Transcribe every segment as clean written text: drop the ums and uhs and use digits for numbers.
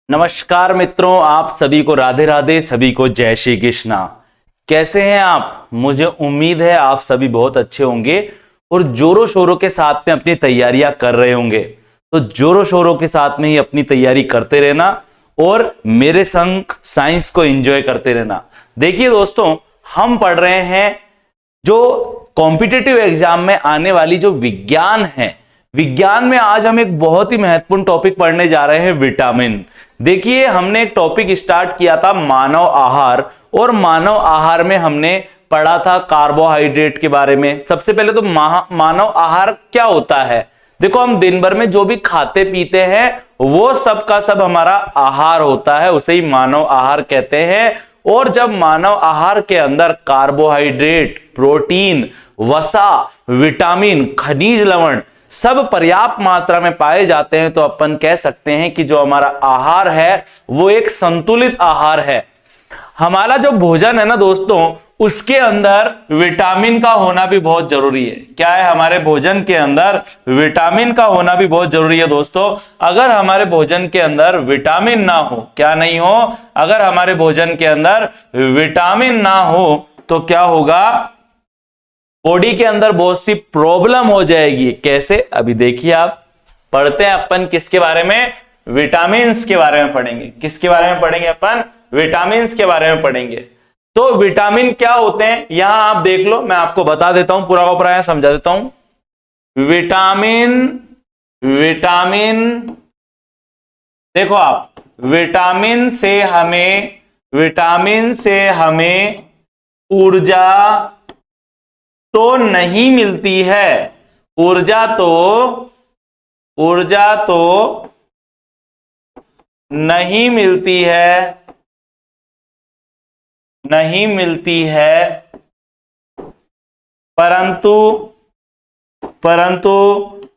नमस्कार मित्रों, आप सभी को राधे राधे, सभी को जय श्री कृष्णा। कैसे हैं आप? मुझे उम्मीद है आप सभी बहुत अच्छे होंगे और जोरों शोरों के साथ में अपनी तैयारियां कर रहे होंगे। तो जोरों शोरों के साथ में ही अपनी तैयारी करते रहना और मेरे संग साइंस को एंजॉय करते रहना। देखिए दोस्तों, हम पढ़ रहे हैं जो कॉम्पिटिटिव एग्जाम में आने वाली जो विज्ञान है, विज्ञान में आज हम एक बहुत ही महत्वपूर्ण टॉपिक पढ़ने जा रहे हैं, विटामिन। देखिए, हमने एक टॉपिक स्टार्ट किया था मानव आहार, और मानव आहार में हमने पढ़ा था कार्बोहाइड्रेट के बारे में। सबसे पहले तो मानव आहार क्या होता है। देखो, हम दिन भर में जो भी खाते पीते हैं वो सब का सब हमारा आहार होता है, उसे ही मानव आहार कहते हैं। और जब मानव आहार के अंदर कार्बोहाइड्रेट, प्रोटीन, वसा, विटामिन, खनिज लवण सब पर्याप्त मात्रा में पाए जाते हैं तो अपन कह सकते हैं कि जो हमारा आहार है वो एक संतुलित आहार है। हमारा जो भोजन है ना दोस्तों, उसके अंदर विटामिन का होना भी बहुत जरूरी है। क्या है? हमारे भोजन के अंदर विटामिन का होना भी बहुत जरूरी है दोस्तों। अगर हमारे भोजन के अंदर विटामिन ना हो, क्या नहीं हो? अगर हमारे भोजन के अंदर विटामिन ना हो तो क्या होगा? बॉडी के अंदर बहुत सी प्रॉब्लम हो जाएगी। कैसे? अभी देखिए, आप पढ़ते हैं अपन किसके बारे में? विटामिन्स के बारे में पढ़ेंगे। किसके बारे में पढ़ेंगे अपन? विटामिन्स के बारे में पढ़ेंगे। तो विटामिन क्या होते हैं यहां आप देख लो, मैं आपको बता देता हूं, पूरा का पूरा यहां समझा देता हूं। विटामिन विटामिन देखो आप, विटामिन से हमें ऊर्जा तो नहीं मिलती है। ऊर्जा तो नहीं मिलती है, परंतु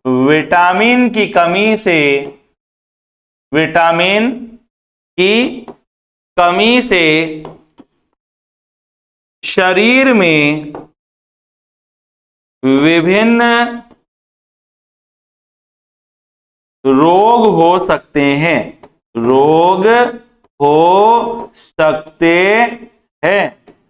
विटामिन की कमी से शरीर में विभिन्न रोग हो सकते हैं।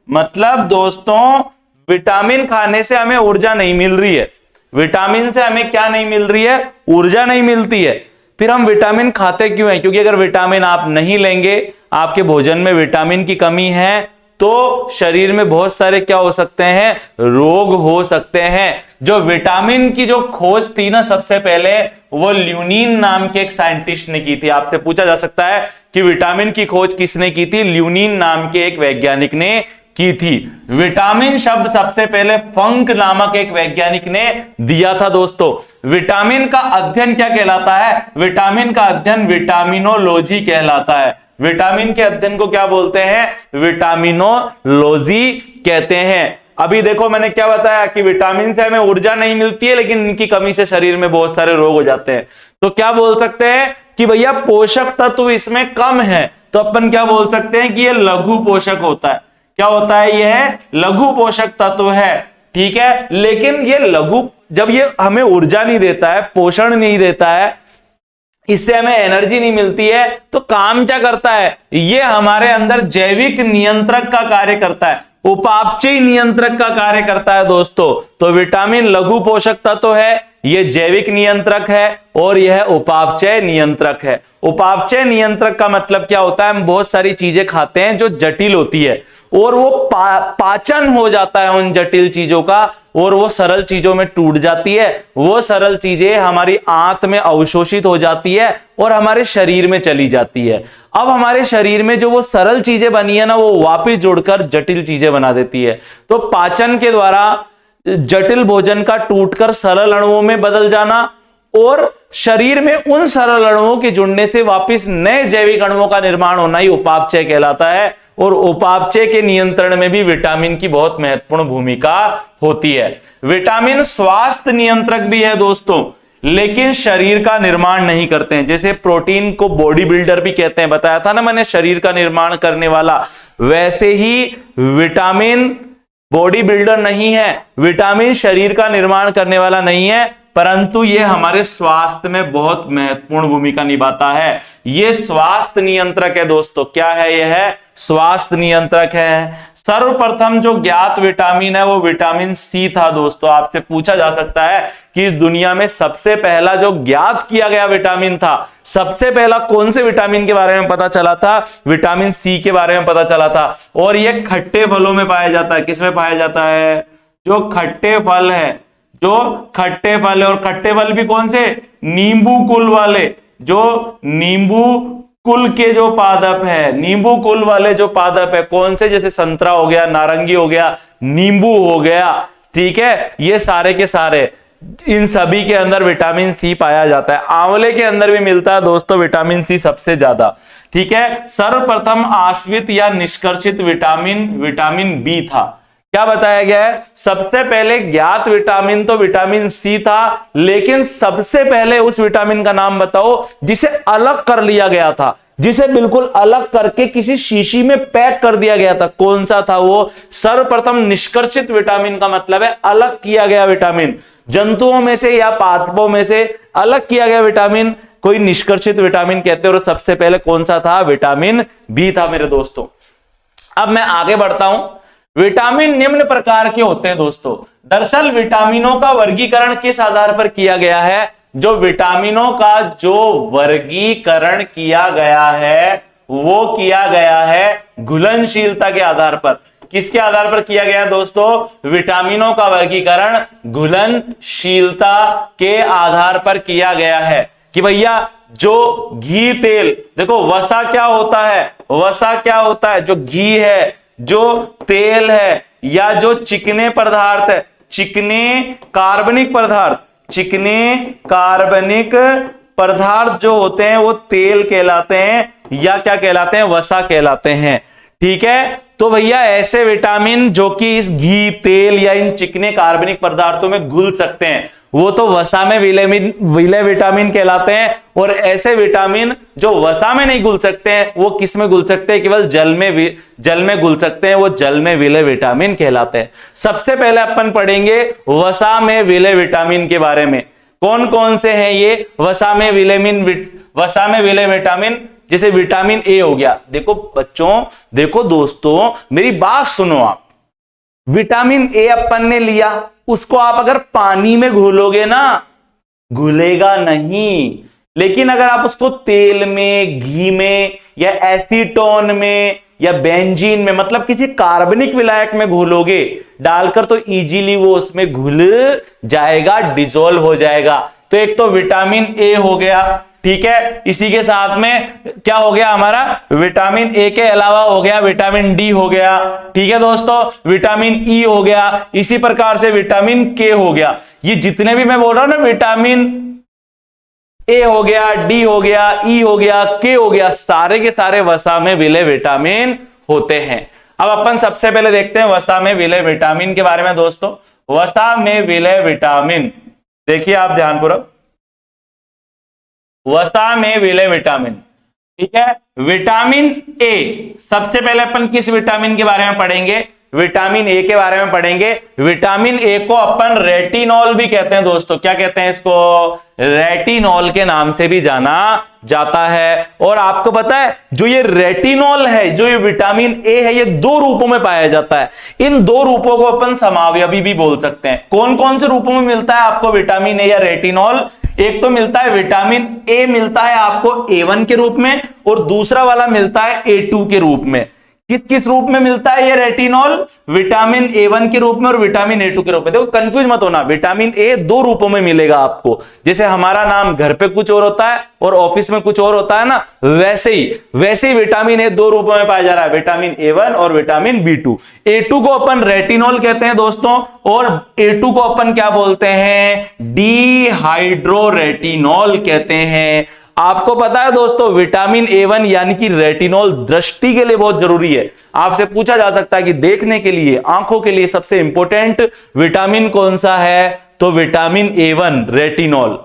मतलब दोस्तों, विटामिन खाने से हमें ऊर्जा नहीं मिल रही है। विटामिन से हमें क्या नहीं मिल रही है? ऊर्जा नहीं मिलती है। फिर हम विटामिन खाते क्यों हैं? क्योंकि अगर विटामिन आप नहीं लेंगे, आपके भोजन में विटामिन की कमी है, तो शरीर में बहुत सारे क्या हो सकते हैं? रोग हो सकते हैं। जो विटामिन की जो खोज थी ना सबसे पहले, वो ल्यूनीन नाम के एक साइंटिस्ट ने की थी। आपसे पूछा जा सकता है कि विटामिन की खोज किसने की थी? ल्यूनीन नाम के एक वैज्ञानिक ने की थी। विटामिन शब्द सबसे पहले फंक नामक एक वैज्ञानिक ने दिया था दोस्तों। विटामिन का अध्ययन क्या कहलाता है? विटामिन का अध्ययन विटामिनोलॉजी कहलाता है। विटामिन के अध्ययन को क्या बोलते हैं? विटामिनोलॉजी कहते हैं। अभी देखो, मैंने क्या बताया कि विटामिन से हमें ऊर्जा नहीं मिलती है, लेकिन इनकी कमी से शरीर में बहुत सारे रोग हो जाते हैं। तो क्या बोल सकते हैं कि भैया पोषक तत्व इसमें कम है, तो अपन क्या बोल सकते हैं कि यह लघु पोषक होता है। क्या होता है? यह लघु पोषक तत्व है। ठीक है, लेकिन ये लघु, जब ये हमें ऊर्जा नहीं देता है, पोषण नहीं देता है, इससे हमें एनर्जी नहीं मिलती है, तो काम क्या करता है? ये हमारे अंदर जैविक नियंत्रक का कार्य करता है, उपापचय नियंत्रक का कार्य करता है दोस्तों। तो विटामिन लघु पोषक तत्व है, ये जैविक नियंत्रक है और यह उपापचय नियंत्रक है। उपापचय नियंत्रक का मतलब क्या होता है? हम बहुत सारी चीजें खाते हैं जो जटिल होती है, और वो पाचन हो जाता है उन जटिल चीजों का, और वो सरल चीजों में टूट जाती है। वो सरल चीजें हमारी आंत में अवशोषित हो जाती है और हमारे शरीर में चली जाती है। अब हमारे शरीर में जो वो सरल चीजें बनी है ना, वो वापस जुड़कर जटिल चीजें बना देती है। तो पाचन के द्वारा जटिल भोजन का टूटकर सरल अणुओं में बदल जाना, और शरीर में उन सरल अणुओं के जुड़ने से वापस नए जैविक अणुओं का निर्माण होना ही उपापचय कहलाता है। और उपापचय के नियंत्रण में भी विटामिन की बहुत महत्वपूर्ण भूमिका होती है। विटामिन स्वास्थ्य नियंत्रक भी है दोस्तों, लेकिन शरीर का निर्माण नहीं करते हैं। जैसे प्रोटीन को बॉडी बिल्डर भी कहते हैं, बताया था ना मैंने, शरीर का निर्माण करने वाला। वैसे ही विटामिन बॉडी बिल्डर नहीं है, विटामिन शरीर का निर्माण करने वाला नहीं है, परंतु ये हमारे स्वास्थ्य में बहुत महत्वपूर्ण भूमिका निभाता है। ये स्वास्थ्य नियंत्रक है दोस्तों। क्या है? यह है स्वास्थ्य नियंत्रक है। सर्वप्रथम जो ज्ञात विटामिन है वो विटामिन सी था दोस्तों। आपसे पूछा जा सकता है कि इस दुनिया में सबसे पहला जो ज्ञात किया गया विटामिन था, सबसे पहला कौन से विटामिन के बारे में पता चला था? विटामिन सी के बारे में पता चला था। और ये खट्टे फलों में पाया जाता है। किसमें पाया जाता है? जो खट्टे फल है, जो खट्टे फल है। और खट्टे फल भी कौन से? नींबू कुल वाले, जो नींबू कुल के जो पादप है, नींबू कुल वाले जो पादप है, कौन से? जैसे संतरा हो गया, नारंगी हो गया, नींबू हो गया, ठीक है, ये सारे के सारे, इन सभी के अंदर विटामिन सी पाया जाता है। आंवले के अंदर भी मिलता है दोस्तों विटामिन सी सबसे ज्यादा, ठीक है। सर्वप्रथम आश्रित या निष्कर्षित विटामिन विटामिन बी था। क्या बताया गया है? सबसे पहले ज्ञात विटामिन तो विटामिन सी था, लेकिन सबसे पहले उस विटामिन का नाम बताओ जिसे अलग कर लिया गया था, जिसे बिल्कुल अलग करके किसी शीशी में पैक कर दिया गया था। कौन सा था वो? सर्वप्रथम निष्कर्षित विटामिन का मतलब है अलग किया गया विटामिन। जंतुओं में से या पादपों में से अलग किया गया विटामिन कोई निष्कर्षित विटामिन कहते हैं। और सबसे पहले कौन सा था? विटामिन बी था मेरे दोस्तों। अब मैं आगे बढ़ता हूं। विटामिन निम्न प्रकार के होते हैं दोस्तों। दरअसल विटामिनों का वर्गीकरण किस आधार पर किया गया है? जो विटामिनों का जो वर्गीकरण किया गया है वो किया गया है घुलनशीलता के आधार पर। किसके आधार पर किया गया दोस्तों? विटामिनों का वर्गीकरण घुलनशीलता के आधार पर किया गया है। कि भैया जो घी तेल, देखो वसा क्या होता है? वसा क्या होता है? जो घी है, जो तेल है, या जो चिकने पदार्थ है, चिकने कार्बनिक पदार्थ, चिकने कार्बनिक पदार्थ जो होते हैं वो तेल कहलाते हैं, या क्या कहलाते हैं? वसा कहलाते हैं, ठीक है। तो भैया ऐसे विटामिन जो कि इस घी, तेल या इन चिकने कार्बनिक पदार्थों में घुल सकते हैं वो तो वसा में विलय विटामिन कहलाते हैं। और ऐसे विटामिन जो वसा में नहीं घुल सकते हैं वो किस में घुल सकते हैं? केवल जल में घुल सकते हैं, वो जल में विलय विटामिन कहलाते हैं। सबसे पहले अपन पढ़ेंगे वसा में विलय विटामिन के बारे में। कौन कौन से हैं ये वसा में विलय विटामिन? जैसे विटामिन ए हो गया। देखो बच्चों, देखो दोस्तों, मेरी बात सुनो आप। विटामिन ए अपन ने लिया, उसको आप अगर पानी में घोलोगे ना, घुलेगा नहीं। लेकिन अगर आप उसको तेल में, घी में, या एसीटोन में, या बेंजीन में, मतलब किसी कार्बनिक विलायक में घोलोगे डालकर, तो इजीली वो उसमें घुल जाएगा, डिसॉल्व हो जाएगा। तो एक तो विटामिन ए हो गया, ठीक है। इसी के साथ में क्या हो गया हमारा? विटामिन ए के अलावा हो गया विटामिन डी हो गया, ठीक है दोस्तों। विटामिन ई हो गया, इसी प्रकार से विटामिन के हो गया। ये जितने भी मैं बोल रहा हूं ना, विटामिन ए हो गया, डी हो गया, ई हो गया, के हो गया, सारे के सारे वसा में विलय विटामिन होते हैं। अब अपन सबसे पहले देखते हैं वसा में विलय विटामिन के बारे में दोस्तों। वसा में विलय विटामिन, देखिए आप ध्यानपूर्वक, वसा में विलय विटामिन, ठीक है। विटामिन ए, सबसे पहले अपन किस विटामिन के बारे में पढ़ेंगे? विटामिन ए के बारे में पढ़ेंगे। विटामिन ए को अपन रेटिनॉल भी कहते हैं दोस्तों। क्या कहते हैं इसको? रेटिनॉल के नाम से भी जाना जाता है। और आपको पता है जो ये रेटिनॉल है, जो ये विटामिन ए है, ये दो रूपों में पाया जाता है। इन दो रूपों को अपन समावयवी भी बोल सकते हैं। कौन कौन से रूपों में मिलता है आपको विटामिन ए या रेटिनॉल? एक तो मिलता है विटामिन ए, मिलता है आपको A1 के रूप में, और दूसरा वाला मिलता है A2 के रूप में। किस किस रूप में मिलता है ये रेटिनॉल? विटामिन A1 के रूप में और विटामिन A2 के रूप में। देखो कंफ्यूज मत होना, विटामिन ए दो रूपों में मिलेगा आपको। जैसे हमारा नाम घर पे कुछ और होता है और ऑफिस में कुछ और होता है ना, वैसे ही विटामिन ए दो रूपों में पाया जा रहा है, विटामिन A1 और विटामिन B2। A2 को अपन रेटिनॉल कहते हैं दोस्तों, और A2 को अपन क्या बोलते हैं? डिहाइड्रो रेटिनॉल कहते हैं। आपको पता है दोस्तों, विटामिन A1 यानी कि रेटिनॉल दृष्टि के लिए बहुत जरूरी है। आपसे पूछा जा सकता है कि देखने के लिए, आंखों के लिए सबसे इंपॉर्टेंट विटामिन कौन सा है? तो विटामिन A1 रेटिनॉल,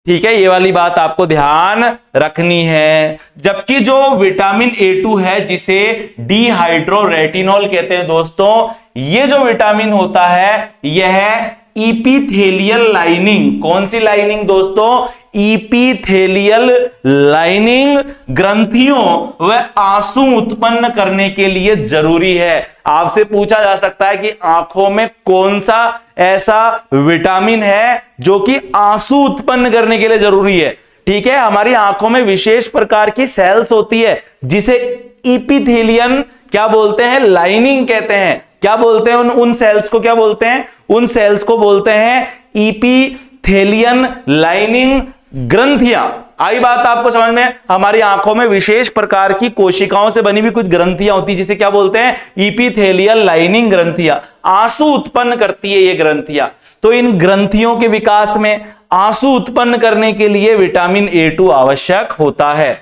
ठीक है। ये वाली बात आपको ध्यान रखनी है। जबकि जो विटामिन A2 है, जिसे डिहाइड्रो रेटिनॉल कहते हैं दोस्तों, ये जो विटामिन होता है यह इपीथेलियल लाइनिंग। कौन सी लाइनिंग दोस्तों? इपीथेलियल लाइनिंग ग्रंथियों व आंसू उत्पन्न करने के लिए जरूरी है। आपसे पूछा जा सकता है कि आंखों में कौन सा ऐसा विटामिन है जो कि आंसू उत्पन्न करने के लिए जरूरी है। ठीक है, हमारी आंखों में विशेष प्रकार की सेल्स होती है जिसे इपीथेलियन क्या बोलते हैं? लाइनिंग कहते हैं। क्या बोलते हैं उन सेल्स को? क्या बोलते हैं उन सेल्स को? बोलते हैं इपीथेलियन लाइनिंग ग्रंथियां। आई बात आपको समझ में? हमारी आंखों में विशेष प्रकार की कोशिकाओं से बनी हुई कुछ ग्रंथियां होती है जिसे क्या बोलते हैं? इपीथेलियल लाइनिंग ग्रंथियां। आंसू उत्पन्न करती है ये ग्रंथियां। तो इन ग्रंथियों के विकास में आंसू उत्पन्न करने के लिए विटामिन A2 आवश्यक होता है।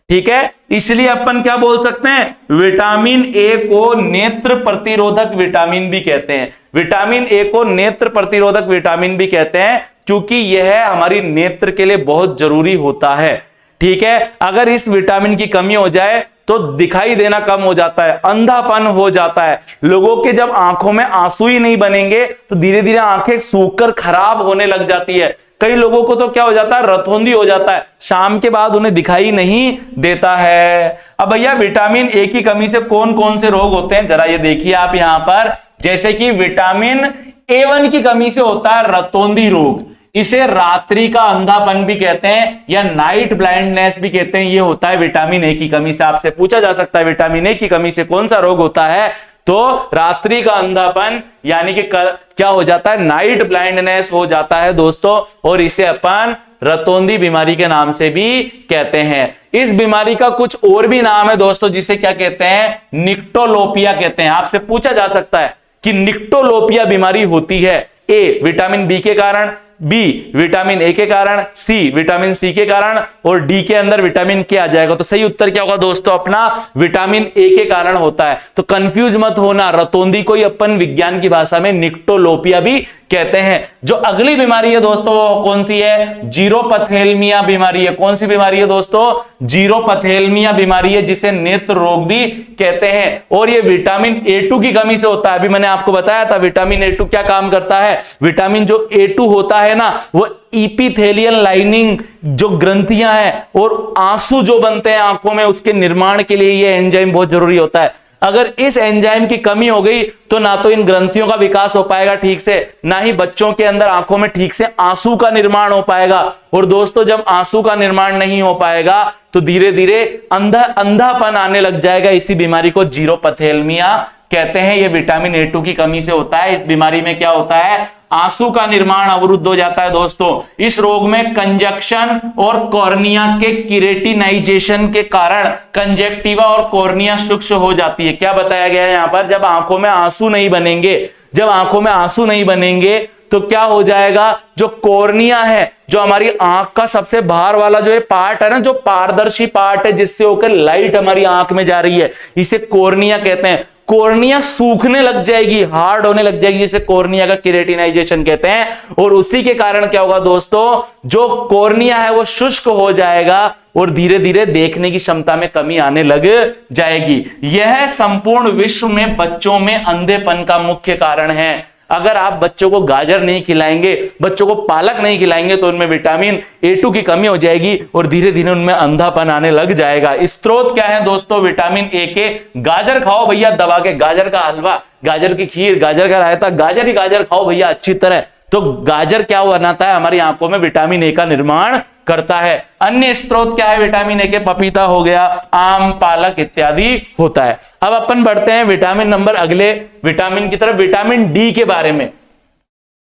ठीक है, इसलिए अपन क्या बोल सकते हैं? विटामिन ए को नेत्र प्रतिरोधक विटामिन भी कहते हैं। विटामिन ए को नेत्र प्रतिरोधक विटामिन भी कहते हैं क्योंकि यह हमारी नेत्र के लिए बहुत जरूरी होता है। ठीक है, अगर इस विटामिन की कमी हो जाए तो दिखाई देना कम हो जाता है, अंधापन हो जाता है। लोगों के जब आंखों में आंसू ही नहीं बनेंगे तो धीरे धीरे आंखें सूखकर खराब होने लग जाती है। कई लोगों को तो क्या हो जाता है? रतौंधी हो जाता है, शाम के बाद उन्हें दिखाई नहीं देता है। अब भैया विटामिन ए की कमी से कौन कौन से रोग होते हैं जरा ये देखिए आप यहां पर। जैसे कि विटामिन A1 की कमी से होता है रतौंधी रोग। इसे रात्रि का अंधापन भी कहते हैं या नाइट ब्लाइंडनेस भी कहते हैं। ये होता है विटामिन ए की कमी से। आपसे पूछा जा सकता है विटामिन ए की कमी से कौन सा रोग होता है? तो रात्रि का अंधापन यानी कि क्या हो जाता है? नाइट ब्लाइंडनेस हो जाता है दोस्तों, और इसे अपन रतौंधी बीमारी के नाम से भी कहते हैं। इस बीमारी का कुछ और भी नाम है दोस्तों जिसे क्या कहते हैं? निक्टोलोपिया कहते हैं। आपसे पूछा जा सकता है कि निक्टोलोपिया बीमारी होती है ए विटामिन बी के कारण, बी विटामिन ए के कारण, सी विटामिन सी के कारण और डी के अंदर विटामिन के आ जाएगा। तो सही उत्तर क्या होगा दोस्तों? अपना विटामिन ए के कारण होता है। तो कंफ्यूज मत होना, रतौंधी को ही अपन विज्ञान की भाषा में निक्टोलोपिया भी कहते हैं। जो अगली बीमारी है दोस्तों वो कौन सी है? जीरोपथेल्मिया बीमारी है। कौन सी बीमारी है दोस्तों? जीरोपथेल्मिया बीमारी है जिसे नेत्र रोग भी कहते हैं। और ये विटामिन A2 की कमी से होता है। अभी मैंने आपको बताया था विटामिन A2 क्या काम करता है। विटामिन जो A2 होता है ना वो इपीथेलियल लाइनिंग जो ग्रंथियां हैं और आंसू जो बनते हैं आंखों में उसके निर्माण के लिए ये एंजाइम बहुत जरूरी होता है। अगर इस एंजाइम की कमी हो गई तो ना तो इन ग्रंथियों का विकास हो पाएगा ठीक से, ना ही बच्चों के अंदर आंखों में ठीक से आंसू का निर्माण हो पाएगा। और दोस्तों जब आंसू का निर्माण नहीं हो पाएगा तो धीरे धीरे अंधापन आने लग जाएगा। इसी बीमारी को जीरोपथेल्मिया कहते हैं। ये विटामिन A2 की कमी से होता है। इस बीमारी में क्या होता है? आंसू का निर्माण अवरुद्ध हो जाता है दोस्तों। इस रोग में कंजक्शन और कॉर्निया के किरेटिनाइजेशन के कारण कंजेक्टिवा और कॉर्निया सूक्ष्म हो जाती है। क्या बताया गया है यहाँ पर? जब आंखों में आंसू नहीं बनेंगे, जब आंखों में आंसू नहीं बनेंगे तो क्या हो जाएगा? जो कॉर्निया है, जो हमारी आंख का सबसे बाहर वाला जो पार्ट है ना, जो पारदर्शी पार्ट है जिससे होकर लाइट हमारी आंख में जा रही है, इसे कॉर्निया कहते हैं। कॉर्निया सूखने लग जाएगी, हार्ड होने लग जाएगी, जिसे कॉर्निया का किरेटिनाइजेशन कहते हैं। और उसी के कारण क्या होगा दोस्तों? जो कॉर्निया है वो शुष्क हो जाएगा और धीरे धीरे देखने की क्षमता में कमी आने लग जाएगी। यह संपूर्ण विश्व में बच्चों में अंधेपन का मुख्य कारण है। अगर आप बच्चों को गाजर नहीं खिलाएंगे, बच्चों को पालक नहीं खिलाएंगे तो उनमें विटामिन A2 की कमी हो जाएगी और धीरे धीरे उनमें अंधापन आने लग जाएगा। स्त्रोत क्या है दोस्तों विटामिन ए के? गाजर खाओ भैया दबा के, गाजर का हलवा, गाजर की खीर, गाजर का रायता, गाजर ही गाजर खाओ भैया अच्छी तरह। तो गाजर क्या बनाता है? हमारी आंखों में विटामिन ए का निर्माण करता है। अन्य स्रोत क्या है विटामिन ए के? पपीता हो गया, आम, पालक इत्यादि होता है। अब अपन बढ़ते हैं विटामिन नंबर अगले विटामिन की तरफ, विटामिन डी के बारे में।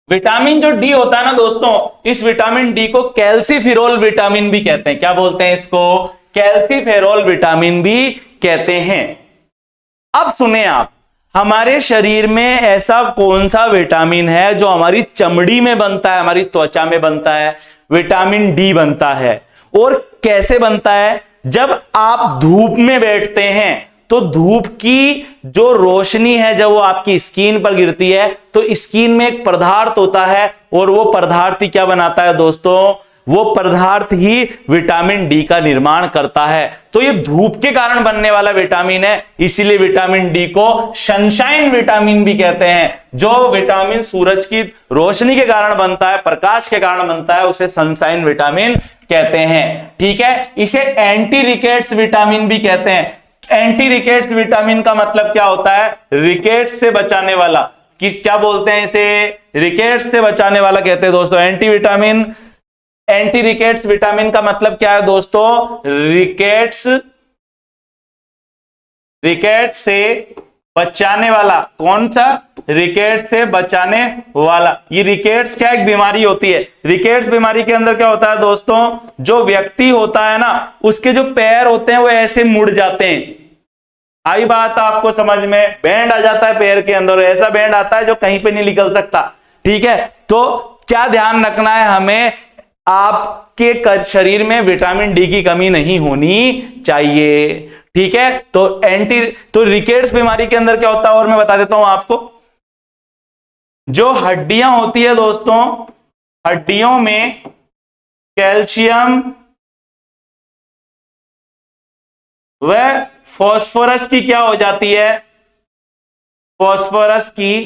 विटामिन जो डी होता है ना दोस्तों, इस विटामिन डी को कैल्सीफेरोल विटामिन भी कहते हैं। क्या बोलते हैं इसको? कैल्सीफेरोल विटामिन भी कहते हैं। अब सुने आप, हमारे शरीर में ऐसा कौन सा विटामिन है जो हमारी चमड़ी में बनता है, हमारी त्वचा में बनता है? विटामिन डी बनता है। और कैसे बनता है? जब आप धूप में बैठते हैं तो धूप की जो रोशनी है जब वो आपकी स्किन पर गिरती है तो स्किन में एक पदार्थ होता है और वो पदार्थ ही क्या बनाता है दोस्तों? वो पदार्थ ही विटामिन डी का निर्माण करता है। तो ये धूप के कारण बनने वाला विटामिन है, इसीलिए विटामिन डी को सनशाइन विटामिन भी कहते हैं। जो विटामिन सूरज की रोशनी के कारण बनता है, प्रकाश के कारण बनता है, उसे सनशाइन विटामिन कहते हैं। ठीक है, इसे एंटी रिकेट्स विटामिन भी कहते हैं। एंटी रिकेट्स विटामिन का मतलब क्या होता है? रिकेट्स से बचाने वाला। क्या बोलते हैं इसे? रिकेट्स से बचाने वाला कहते हैं दोस्तों anti vitamin. Anti rickets vitamin का मतलब क्या है दोस्तों? रिकेट्स से बचाने वाला। कौन सा? रिकेट्स से बचाने वाला। ये रिकेट्स क्या एक बीमारी होती है। रिकेट्स बीमारी के अंदर क्या होता है दोस्तों? जो व्यक्ति होता है ना, उसके जो पैर होते हैं वो ऐसे मुड़ जाते हैं। आई बात आपको समझ में? बैंड आ जाता है पैर के अंदर, ऐसा बैंड आता है जो कहीं पे नहीं निकल सकता। ठीक है, तो क्या ध्यान रखना है हमें? आपके शरीर में विटामिन डी की कमी नहीं होनी चाहिए। ठीक है, तो रिकेट्स बीमारी के अंदर क्या होता है और मैं बता देता हूं आपको। जो हड्डियां होती है दोस्तों, हड्डियों में कैल्शियम व फास्फोरस की क्या हो जाती है? फास्फोरस की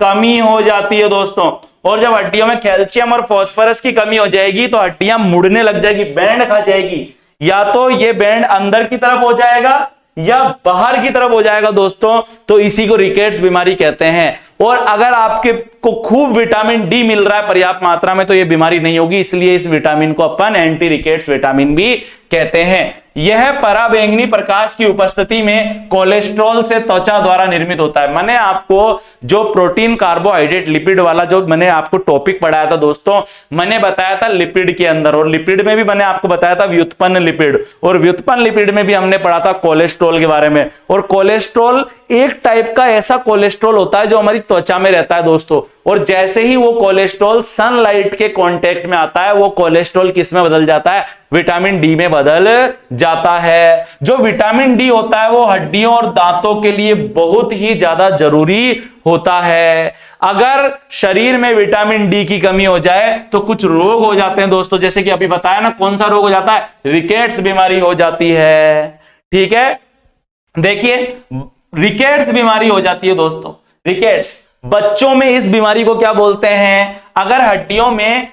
कमी हो जाती है दोस्तों। और जब हड्डियों में कैल्शियम और फास्फोरस की कमी हो जाएगी तो हड्डियां मुड़ने लग जाएगी, बैंड खा जाएगी। या तो ये बैंड अंदर की तरफ हो जाएगा या बाहर की तरफ हो जाएगा दोस्तों, तो इसी को रिकेट्स बीमारी कहते हैं। और अगर आपके को खूब विटामिन डी मिल रहा है पर्याप्त मात्रा में तो ये बीमारी नहीं होगी, इसलिए इस विटामिन को अपन एंटी रिकेट्स विटामिन भी कहते हैं। यह पराबैंगनी प्रकाश की उपस्थिति में कोलेस्ट्रॉल से त्वचा द्वारा निर्मित होता है। मैंने आपको जो प्रोटीन, कार्बोहाइड्रेट, लिपिड वाला जो मैंने आपको टॉपिक पढ़ाया था दोस्तों, मैंने बताया था लिपिड के अंदर, और लिपिड में भी मैंने आपको बताया था व्युत्पन्न लिपिड, और व्युत्पन्न लिपिड में भी हमने पढ़ा था कोलेस्ट्रॉल के बारे में। और कोलेस्ट्रॉल एक टाइप का ऐसा कोलेस्ट्रॉल होता है जो हमारी त्वचा में रहता है दोस्तों, और जैसे ही वो कोलेस्ट्रॉल सनलाइट के कांटेक्ट में आता है, वो कोलेस्ट्रॉल किस में बदल जाता है? विटामिन डी में बदल जाता है। जो विटामिन डी होता है वो हड्डियों और दांतों के लिए बहुत ही ज्यादा जरूरी होता है। अगर शरीर में विटामिन डी की कमी हो जाए तो कुछ रोग हो जाते हैं दोस्तों, जैसे कि अभी बताया ना, कौन सा रोग हो जाता है? रिकेट्स बीमारी हो जाती है। ठीक है, देखिए रिकेट्स बीमारी हो जाती है दोस्तों। रिकेट्स बच्चों में इस बीमारी को क्या बोलते हैं? अगर हड्डियों में,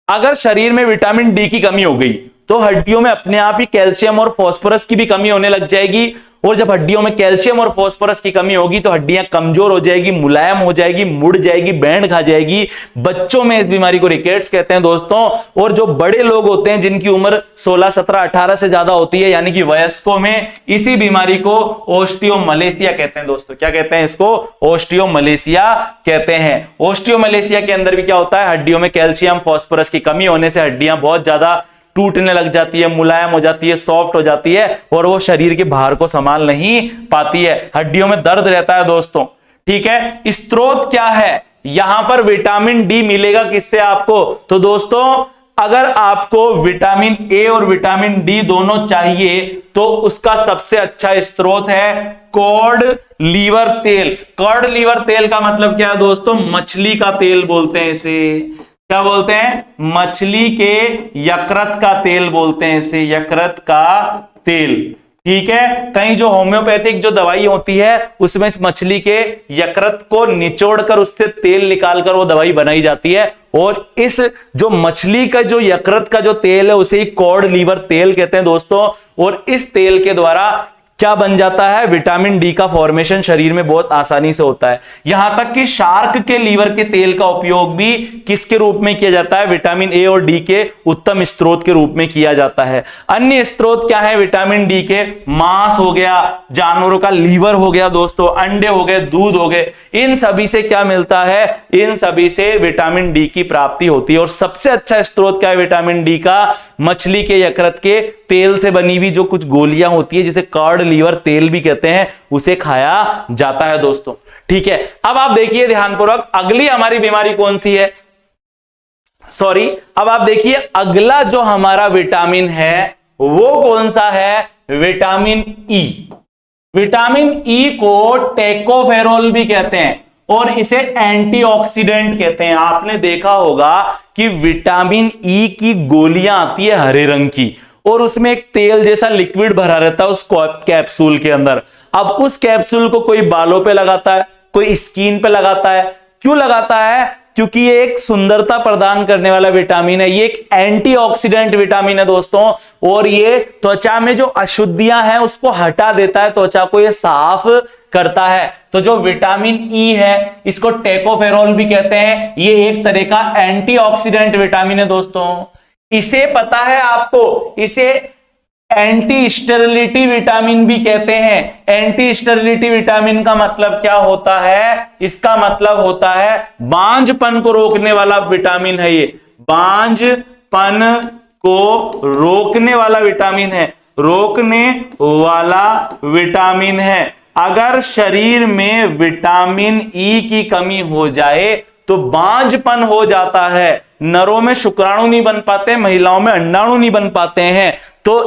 अगर शरीर में विटामिन डी की कमी हो गई तो हड्डियों में अपने आप ही कैल्शियम और फास्फोरस की भी कमी होने लग जाएगी। और जब हड्डियों में कैल्शियम और फास्फोरस की कमी होगी तो हड्डियां कमजोर हो जाएगी, मुलायम हो जाएगी, मुड़ जाएगी, बैंड खा जाएगी। बच्चों में इस बीमारी को रिकेट्स कहते हैं दोस्तों। और जो बड़े लोग होते हैं जिनकी उम्र 16, 17, 18 से ज्यादा होती है, यानी कि वयस्कों में, इसी बीमारी को ओस्टियोमलेशिया कहते हैं दोस्तों। क्या कहते हैं इसको? ओस्टियोमलेशिया कहते हैं। ओस्टियोमलेशिया के अंदर भी क्या होता है? हड्डियों में कैल्शियम, फास्फोरस की कमी होने से हड्डियां बहुत ज्यादा टूटने लग जाती है, मुलायम हो जाती है, सॉफ्ट हो जाती है, और वो शरीर के भार को संभाल नहीं पाती है। हड्डियों में दर्द रहता है दोस्तों। ठीक है, स्रोत क्या है? यहां पर विटामिन डी मिलेगा किससे आपको? तो दोस्तों अगर आपको विटामिन ए और विटामिन डी दोनों चाहिए तो उसका सबसे अच्छा स्रोत है कॉड लीवर तेल। कॉड लीवर तेल का मतलब क्या है दोस्तों? मछली का तेल बोलते हैं इसे। क्या बोलते हैं? मछली के यकृत का तेल बोलते हैं इसे, यकृत का तेल। ठीक है, कहीं जो होम्योपैथिक जो दवाई होती है उसमें इस मछली के यकृत को निचोड़कर उससे तेल निकालकर वो दवाई बनाई जाती है। और इस जो मछली का जो यकृत का जो तेल है उसे ही कॉड लीवर तेल कहते हैं दोस्तों। और इस तेल के द्वारा क्या बन जाता है? विटामिन डी का फॉर्मेशन शरीर में बहुत आसानी से होता है। यहां तक कि शार्क के लीवर के तेल का उपयोग भी किसके रूप में किया जाता है? विटामिन ए और डी के उत्तम स्रोत के रूप में किया जाता है। अन्य स्रोत क्या है विटामिन डी के? मांस हो गया, जानवरों का लीवर हो गया दोस्तों, अंडे हो गए, दूध हो गए, इन सभी से क्या मिलता है? इन सभी से विटामिन डी की प्राप्ति होती है। और सबसे अच्छा स्रोत क्या है विटामिन डी का? मछली के यकृत के तेल से बनी हुई जो कुछ गोलियां होती है, जिसे कॉड लीवर तेल भी कहते हैं, उसे खाया जाता है दोस्तों। ठीक है, अब आप देखिए ध्यानपूर्वक, अगली हमारी बीमारी कौन सी है? सॉरी, अब आप देखिए अगला जो हमारा विटामिन है वो कौन सा है? Vitamin E. विटामिन ई को टेकोफेरोल भी कहते हैं। और इसे एंटीऑक्सीडेंट कहते हैं। आपने देखा होगा कि विटामिन ई की गोलियां आती है हरे रंग की, और उसमें एक तेल जैसा लिक्विड भरा रहता है उस कैप्सूल के अंदर। अब उस कैप्सूल को कोई बालों पे लगाता है, कोई स्किन पे लगाता है। क्यों लगाता है? क्योंकि ये एक सुंदरता प्रदान करने वाला विटामिन है, ये एक एंटीऑक्सीडेंट विटामिन है दोस्तों, और ये त्वचा में जो अशुद्धियां हैं उसको हटा देता है, त्वचा को ये साफ करता है। तो जो विटामिन ई है इसको टेकोफेरोल भी कहते हैं, ये एक तरह का एंटीऑक्सीडेंट विटामिन है दोस्तों। इसे पता है आपको, इसे एंटी स्टेरिलिटी विटामिन भी कहते हैं। एंटी स्टेरिलिटी विटामिन का मतलब क्या होता है? इसका मतलब होता है बांझपन को रोकने वाला विटामिन है ये, बांझपन को रोकने वाला विटामिन है, रोकने वाला विटामिन है। अगर शरीर में विटामिन ई की कमी हो जाए तो बांझपन हो जाता है, नरों में शुक्राणु नहीं बन पाते, महिलाओं में अंडाणु नहीं बन पाते हैं। तो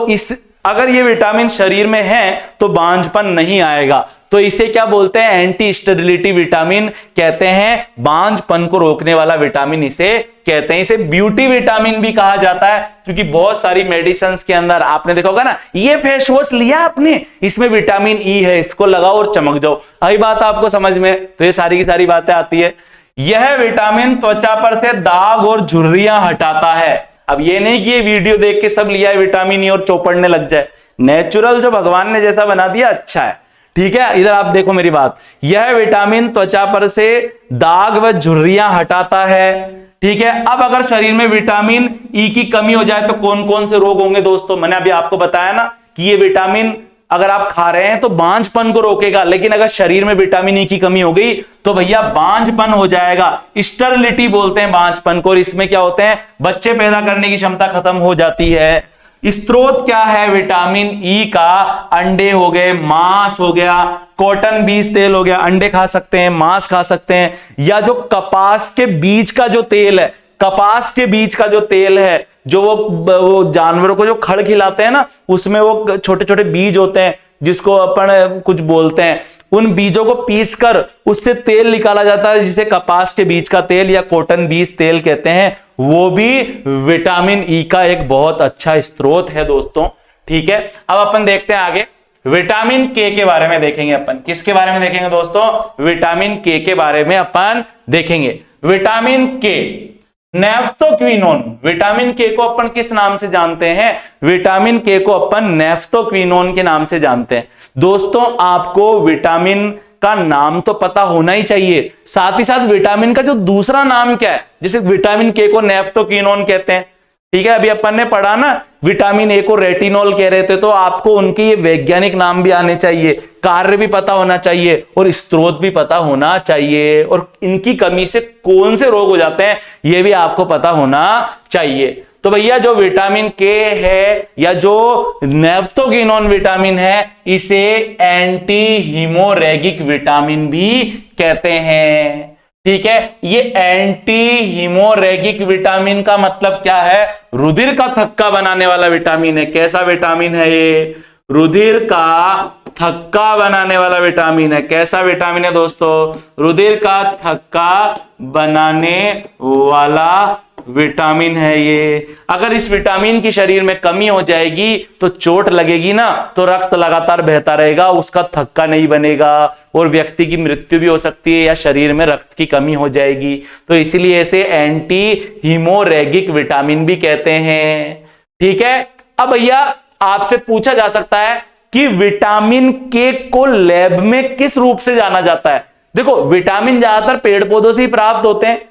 अगर ये विटामिन शरीर में है तो बांझपन नहीं आएगा। तो इसे क्या बोलते हैं? एंटी स्टेरिलिटी विटामिन कहते हैं, बांझपन को रोकने वाला विटामिन इसे कहते हैं। इसे ब्यूटी विटामिन भी कहा जाता है, क्योंकि बहुत सारी मेडिसिन के अंदर आपने देखा होगा ना, ये फेस वॉश लिया आपने, इसमें विटामिन ई है, इसको लगाओ और चमक जाओ। आई बात आपको समझ में? तो ये सारी की सारी बातें आती है। यह विटामिन त्वचा पर से दाग और झुर्रियां हटाता है। अब ये नहीं कि ये वीडियो देख के सब लिया है विटामिन ई और चौपड़ने लग जाए। नेचुरल जो भगवान ने जैसा बना दिया अच्छा है, ठीक है। इधर आप देखो मेरी बात, यह विटामिन त्वचा पर से दाग व झुर्रियां हटाता है, ठीक है। अब अगर शरीर में विटामिन ई की कमी हो जाए तो कौन कौन से रोग होंगे दोस्तों? मैंने अभी आपको बताया ना कि ये विटामिन अगर आप खा रहे हैं तो बांझपन को रोकेगा, लेकिन अगर शरीर में विटामिन ई की कमी हो गई तो भैया बांझपन हो जाएगा। स्टेरिलिटी बोलते हैं बांझपन को, और इसमें क्या होते हैं? बच्चे पैदा करने की क्षमता खत्म हो जाती है। स्रोत क्या है विटामिन ई का? अंडे हो गए, मांस हो गया, कॉटन बीज तेल हो गया, अंडे खा सकते हैं, मांस खा सकते हैं, या जो कपास के बीज का जो तेल है, कपास के बीज का जो तेल है, जो वो जानवरों को जो खड़ खिलाते हैं ना, उसमें वो छोटे छोटे बीज होते हैं जिसको अपन कुछ बोलते हैं, उन बीजों को पीसकर उससे तेल निकाला जाता है जिसे कपास के बीज का तेल या कॉटन बीज तेल कहते हैं। वो भी विटामिन ई का एक बहुत अच्छा स्रोत है दोस्तों, ठीक है। अब अपन देखते हैं आगे, विटामिन के बारे में देखेंगे अपन। किसके बारे में देखेंगे दोस्तों? विटामिन के बारे में अपन देखेंगे। विटामिन के, नेफ्थोक्विनोन। विटामिन के को अपन किस नाम से जानते हैं? विटामिन के को अपन नेफ्थोक्विनोन के नाम से जानते हैं। दोस्तों आपको विटामिन का नाम तो पता होना ही चाहिए, साथ ही साथ विटामिन का जो दूसरा नाम क्या है, जैसे विटामिन के को नेफ्थोक्विनोन कहते हैं, ठीक है। अभी अपन ने पढ़ा ना, विटामिन ए को रेटिनॉल कह रहे थे, तो आपको उनके ये वैज्ञानिक नाम भी आने चाहिए, कार्य भी पता होना चाहिए और स्रोत भी पता होना चाहिए, और इनकी कमी से कौन से रोग हो जाते हैं ये भी आपको पता होना चाहिए। तो भैया जो विटामिन के है या जो नेफ्थोक्विनोन विटामिन है, इसे एंटी हीमोरेगिक विटामिन भी कहते हैं, ठीक है। ये एंटी हीमोरेगिक विटामिन का मतलब क्या है? रुधिर का थक्का बनाने वाला विटामिन है। कैसा विटामिन है ये? रुधिर का थक्का बनाने वाला विटामिन है। कैसा विटामिन है दोस्तों? रुधिर का थक्का बनाने वाला विटामिन है ये। अगर इस विटामिन की शरीर में कमी हो जाएगी तो चोट लगेगी ना, तो रक्त लगातार बहता रहेगा, उसका थक्का नहीं बनेगा और व्यक्ति की मृत्यु भी हो सकती है या शरीर में रक्त की कमी हो जाएगी। तो इसलिए इसे एंटी हीमोरेगिक विटामिन भी कहते हैं, ठीक है। अब भैया आपसे पूछा जा सकता है कि विटामिन के को लैब में किस रूप से जाना जाता है? देखो विटामिन ज्यादातर पेड़ पौधों से ही प्राप्त होते हैं,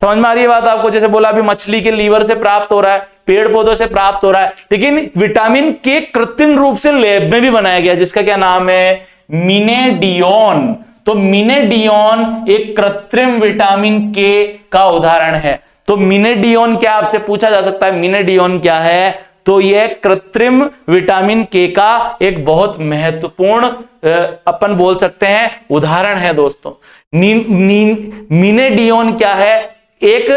समझ में आ रही है बात आपको? जैसे बोला अभी मछली के लीवर से प्राप्त हो रहा है, पेड़ पौधों से प्राप्त हो रहा है, लेकिन विटामिन के कृत्रिम रूप से लैब में भी बनाया गया, जिसका क्या नाम है? मिनेडियोन। तो मिनेडियोन एक कृत्रिम विटामिन के का उदाहरण है। तो मिनेडियोन क्या आपसे पूछा जा सकता है? मिनेडियोन क्या है? तो यह कृत्रिम विटामिन के का एक बहुत महत्वपूर्ण अपन बोल सकते हैं उदाहरण है दोस्तों। मिनेडियोन क्या है? एक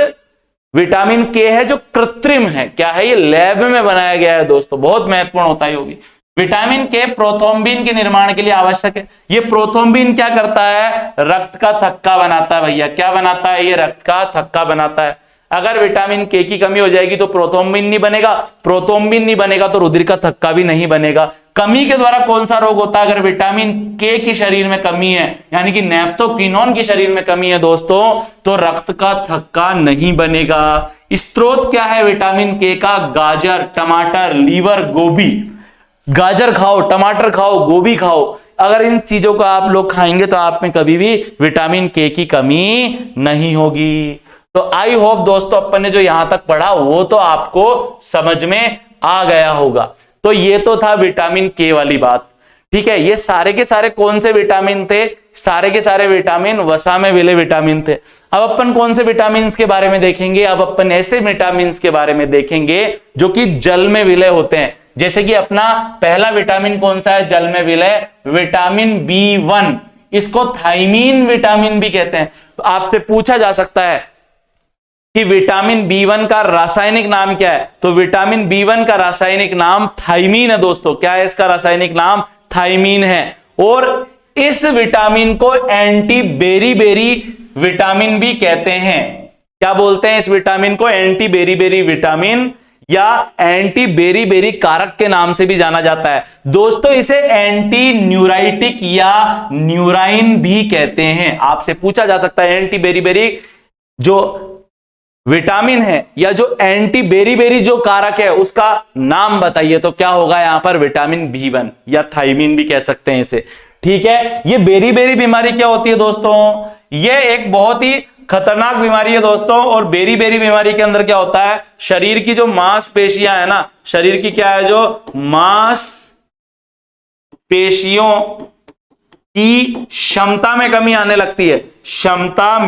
विटामिन के है जो कृत्रिम है। क्या है ये? लैब में बनाया गया है दोस्तों, बहुत महत्वपूर्ण होता है ये भी। विटामिन के प्रोथ्रोम्बिन के निर्माण के लिए आवश्यक है। ये प्रोथ्रोम्बिन क्या करता है? रक्त का थक्का बनाता है भैया। क्या बनाता है? ये रक्त का थक्का बनाता है। अगर विटामिन के की कमी हो जाएगी तो प्रोथ्रोम्बिन नहीं बनेगा, प्रोथ्रोम्बिन नहीं बनेगा तो रुधिर का थक्का भी नहीं बनेगा। कमी के द्वारा कौन सा रोग होता है? अगर विटामिन के की शरीर में कमी है, यानी कि नेप्थोक्विनोन की शरीर में कमी है दोस्तों, तो रक्त का थक्का नहीं बनेगा। स्रोत क्या है विटामिन के का? गाजर, टमाटर, लीवर, गोभी। गाजर खाओ, टमाटर खाओ, गोभी खाओ। अगर इन चीजों को आप लोग खाएंगे तो आप में कभी भी विटामिन के की कमी नहीं होगी। तो आई होप दोस्तों अपन ने जो यहां तक पढ़ा वो तो आपको समझ में आ गया होगा। तो ये तो था विटामिन के वाली बात, ठीक है। ये सारे के सारे कौन से विटामिन थे? सारे के सारे विटामिन वसा में विलय विटामिन थे। अब अपन कौन से विटामिन के बारे में देखेंगे? अब अपन ऐसे विटामिन के बारे में देखेंगे जो कि जल में विलय होते हैं। जैसे कि अपना पहला विटामिन कौन सा है जल में विलय? Vitamin B1। इसको थायमीन विटामिन भी कहते हैं। तो आपसे पूछा जा सकता है कि विटामिन B1 का रासायनिक नाम क्या है? तो विटामिन B1 का रासायनिक नाम थायमीन है दोस्तों। क्या है इसका रासायनिक नाम? थायमीन है। और इस विटामिन को एंटी बेरीबेरी विटामिन भी कहते हैं। क्या बोलते हैं इस विटामिन को? एंटी बेरीबेरी विटामिन या एंटी बेरीबेरी कारक के नाम से भी जाना जाता है दोस्तों। इसे एंटी न्यूराइटिक या न्यूराइन भी कहते हैं। आपसे पूछा जा सकता है एंटी बेरीबेरी जो विटामिन है या जो एंटी बेरीबेरी जो कारक है उसका नाम बताइए, तो क्या होगा यहां पर? विटामिन B1 या थायमीन भी कह सकते हैं इसे, ठीक है। ये बेरीबेरी बीमारी क्या होती है दोस्तों? ये एक बहुत ही खतरनाक बीमारी है दोस्तों। और बेरीबेरी बीमारी के अंदर क्या होता है? शरीर की जो मांसपेशियां है ना, शरीर की क्या है? जो मांसपेशियों की क्षमता में कमी आने लगती है। क्षमता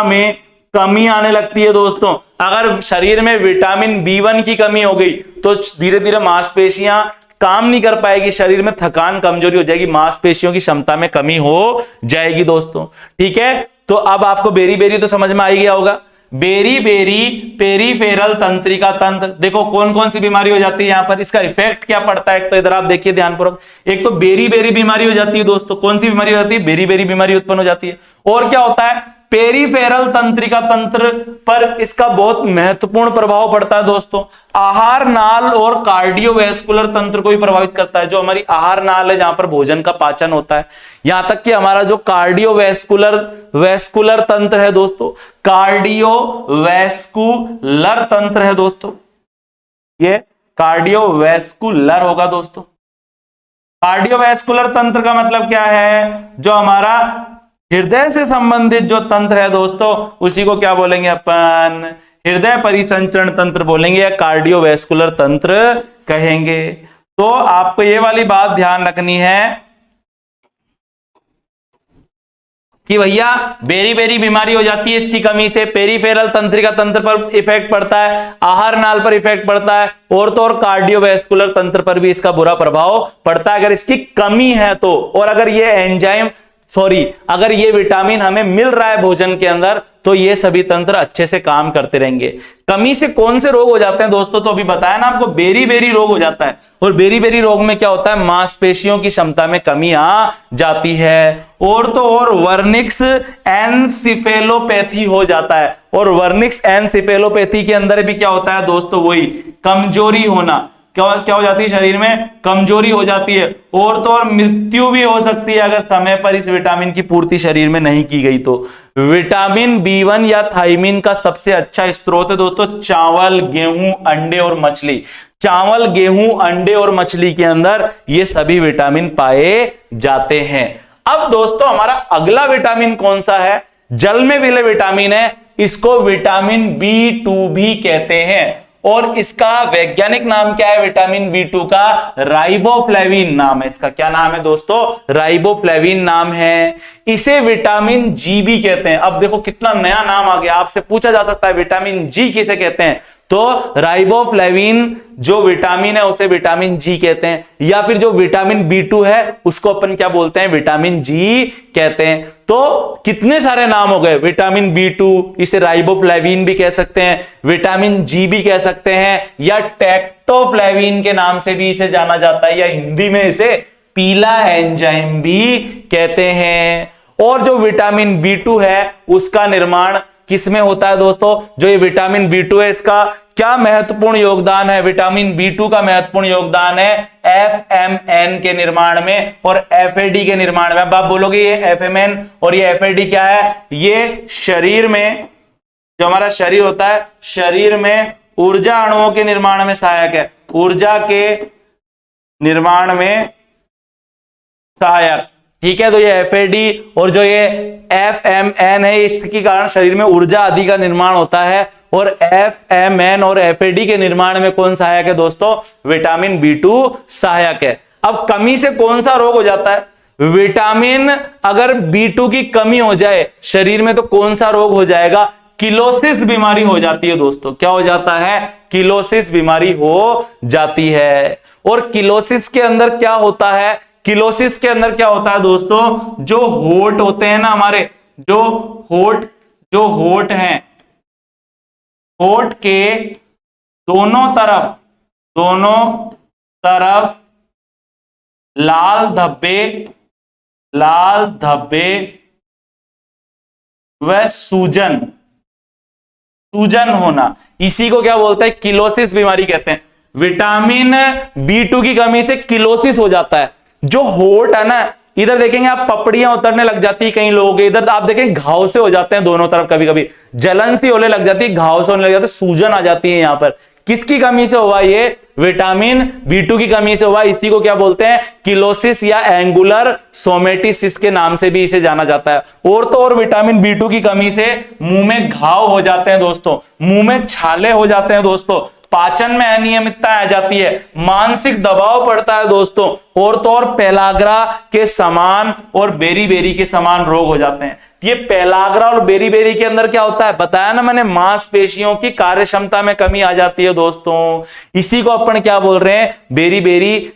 में कमी आने लगती है दोस्तों। अगर शरीर में विटामिन B1 की कमी हो गई तो धीरे धीरे मांसपेशियां काम नहीं कर पाएगी, शरीर में थकान कमजोरी हो जाएगी, मांसपेशियों की क्षमता में कमी हो जाएगी दोस्तों, ठीक है। तो अब आपको बेरीबेरी तो समझ में आ ही गया होगा। बेरीबेरी पेरीफेरल तंत्रिका तंत्र, देखो कौन कौन सी बीमारी हो जाती है यहां पर, इसका इफेक्ट क्या पड़ता है। तो इधर आप देखिए ध्यानपूर्वक, एक तो बेरीबेरी बीमारी हो जाती है दोस्तों। कौन सी बीमारी हो जाती है? बेरीबेरी बीमारी उत्पन्न हो जाती है। और क्या होता है? पेरीफेरल तंत्रिका तंत्र पर इसका बहुत महत्वपूर्ण प्रभाव पड़ता है दोस्तों। आहार नाल और कार्डियोवैस्कुलर तंत्र को भी प्रभावित करता है। जो हमारी आहार नाल है जहां पर भोजन का पाचन होता है, यहां तक कि हमारा जो कार्डियोवैस्कुलर तंत्र है दोस्तों, कार्डियोवैस्कुलर तंत्र है दोस्तों, ये कार्डियोवैस्कुलर होगा दोस्तों। कार्डियोवैस्कुलर तंत्र का मतलब क्या है? जो हमारा हृदय से संबंधित जो तंत्र है दोस्तों, उसी को क्या बोलेंगे अपन? हृदय परिसंचरण तंत्र बोलेंगे या कार्डियोवैस्कुलर तंत्र कहेंगे। तो आपको ये वाली बात ध्यान रखनी है कि भैया बेरीबेरी बीमारी हो जाती है इसकी कमी से, पेरीफेरल तंत्रिका तंत्र पर इफेक्ट पड़ता है, आहार नाल पर इफेक्ट पड़ता है, और तो और कार्डियोवैस्कुलर तंत्र पर भी इसका बुरा प्रभाव पड़ता है अगर इसकी कमी है तो। और अगर ये अगर ये विटामिन हमें मिल रहा है भोजन के अंदर तो ये सभी तंत्र अच्छे से काम करते रहेंगे। कमी से कौन से रोग हो जाते हैं दोस्तों? तो अभी बताया ना आपको, बेरीबेरी रोग हो जाता है। और बेरीबेरी रोग में क्या होता है? मांसपेशियों की क्षमता में कमी आ जाती है। और तो और वर्निक्स एनसिफेलोपैथी हो जाता है। और वर्निक्स एनसिफेलोपैथी के अंदर भी क्या होता है दोस्तों? वही कमजोरी होना। क्या हो जाती है? शरीर में कमजोरी हो जाती है। और तो और मृत्यु भी हो सकती है अगर समय पर इस विटामिन की पूर्ति शरीर में नहीं की गई तो। विटामिन B1 या थायमीन का सबसे अच्छा स्रोत है दोस्तों चावल, गेहूं, अंडे और मछली। चावल, गेहूं, अंडे और मछली के अंदर ये सभी विटामिन पाए जाते हैं। अब दोस्तों हमारा अगला विटामिन कौन सा है? जल में विलय विटामिन है, इसको विटामिन B2 भी कहते हैं। और इसका वैज्ञानिक नाम क्या है? विटामिन B2 का राइबोफ्लेविन नाम है। इसका क्या नाम है दोस्तों? राइबोफ्लेविन नाम है। इसे विटामिन G भी कहते हैं। अब देखो कितना नया नाम आ गया। आपसे पूछा जा सकता है विटामिन G किसे कहते हैं? तो राइबोफ्लेविन जो विटामिन है उसे विटामिन जी कहते हैं, या फिर जो विटामिन B2 है उसको अपन क्या बोलते हैं, विटामिन जी कहते हैं। तो कितने सारे नाम हो गए, विटामिन B2, इसे राइबोफ्लेविन भी कह सकते हैं, विटामिन जी भी कह सकते हैं, या टेक्टोफ्लेविन के नाम से भी इसे जाना जाता है, या हिंदी में इसे पीला एंजाइम भी कहते हैं। और जो विटामिन B2 है उसका निर्माण किसमें होता है दोस्तों, जो ये विटामिन B2 है इसका क्या महत्वपूर्ण योगदान है, विटामिन B2 का महत्वपूर्ण योगदान है FMN के निर्माण में और FAD के निर्माण में। अब आप बोलोगे ये FMN और ये FAD क्या है, ये शरीर में, जो हमारा शरीर होता है, शरीर में ऊर्जा अणुओं के निर्माण में सहायक है, ऊर्जा के निर्माण में सहायक, ठीक है। तो ये FAD और जो ये FMN है इसके कारण शरीर में ऊर्जा आदि का निर्माण होता है, और FMN और FAD के निर्माण में कौन सहायक है दोस्तों, विटामिन B2 सहायक है। अब कमी से कौन सा रोग हो जाता है, विटामिन अगर B2 की कमी हो जाए शरीर में तो कौन सा रोग हो जाएगा, किलोसिस बीमारी हो जाती है दोस्तों। क्या हो जाता है, किलोसिस बीमारी हो जाती है। और किलोसिस के अंदर क्या होता है, किलोसिस के अंदर क्या होता है दोस्तों, जो होठ होते हैं ना हमारे, जो होठ हैं, होठ के दोनों तरफ लाल धब्बे व सूजन होना, इसी को क्या बोलते हैं, किलोसिस बीमारी कहते हैं। विटामिन B2 की कमी से किलोसिस हो जाता है। जो होठ है ना, इधर देखेंगे आप पपड़ियां उतरने लग जाती है कई लोगों के, इधर आप देखेंगे घाव से हो जाते हैं दोनों तरफ, कभी कभी जलन सी होने लग जाती है, घाव से होने लग जाते हैं, सूजन आ जाती है यहां पर। किसकी कमी से हुआ, ये विटामिन B2 की कमी से हुआ। इसी को क्या बोलते हैं, किलोसिस या एंगुलर सोमेटिसिस के नाम से भी इसे जाना जाता है। और तो और विटामिन B2 की कमी से मुंह में घाव हो जाते हैं दोस्तों, मुंह में छाले हो जाते हैं दोस्तों, पाचन में अनियमितता आ जाती है, मानसिक दबाव पड़ता है दोस्तों, और तो और पेलाग्रा के समान और बेरी के समान रोग हो जाते हैं। ये पेलाग्रा और बेरी के अंदर क्या होता है, बताया ना मैंने, मांसपेशियों की कार्य क्षमता में कमी आ जाती है दोस्तों। इसी को अपन क्या बोल रहे हैं, बेरी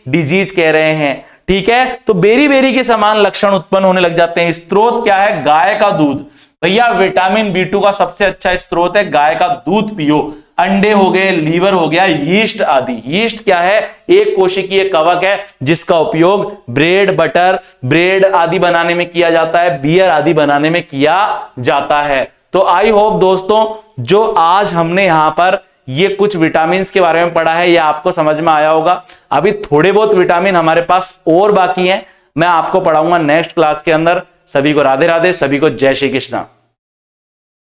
डिजीज कह रहे हैं, ठीक है। तो बेरी के समान लक्षण उत्पन्न होने लग जाते हैं। स्त्रोत क्या है, गाय का दूध। भैया विटामिन B2 का सबसे अच्छा स्त्रोत है गाय का दूध पियो। अंडे हो गए, लीवर हो गया, यीस्ट आदि। यीस्ट क्या है, एक कोशिकीय कवक है जिसका उपयोग ब्रेड, बटर, ब्रेड आदि बनाने में किया जाता है, बियर आदि बनाने में किया जाता है। तो आई होप दोस्तों जो आज हमने यहां पर ये कुछ विटामिन के बारे में पढ़ा है ये आपको समझ में आया होगा। अभी थोड़े बहुत विटामिन हमारे पास और बाकी हैं, मैं आपको पढ़ाऊंगा नेक्स्ट क्लास के अंदर। सभी को राधे राधे, सभी को जय श्री कृष्णा।